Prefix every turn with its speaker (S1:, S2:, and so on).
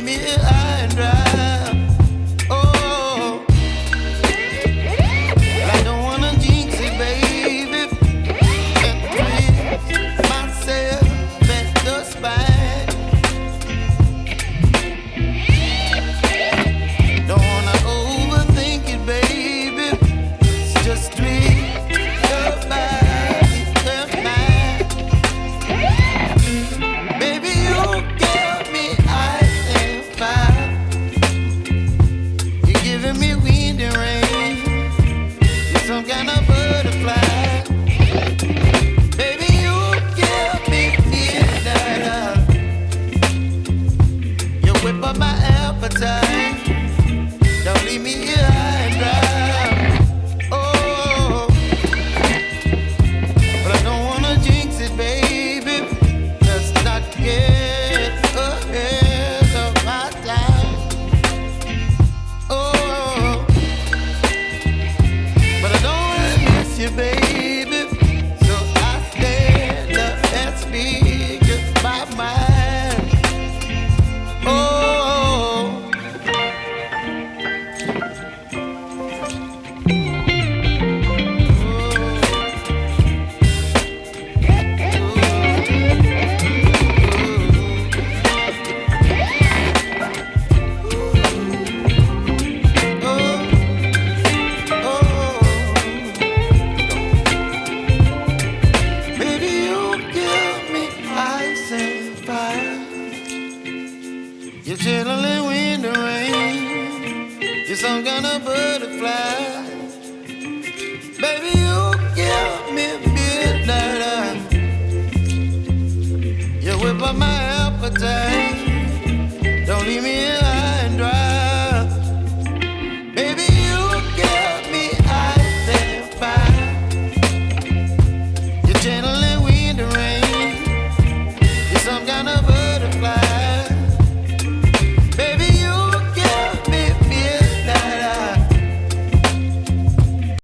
S1: me high and dry. Oh, I don't wanna jinx it, baby, and twist myself at the spine. Don't wanna overthink it, baby. It's just twist your body and mine. Baby, you give me ice and fire. You're giving me wind and rain. You're some kind of butterfly. Baby, you give me midnight. You whip up my appetite. Don't leave me here high and dry. Oh, but I don't wanna jinx it, baby. Let's not get ahead of my time. Oh, but I don't wanna miss you, baby. So I stand up and speak my mind. Oh. Baby, you give me ice and fire. You're chilling wind and rain. You're some kind of butterfly. Baby, you give me midnight. You whip up my appetite. Don't leave me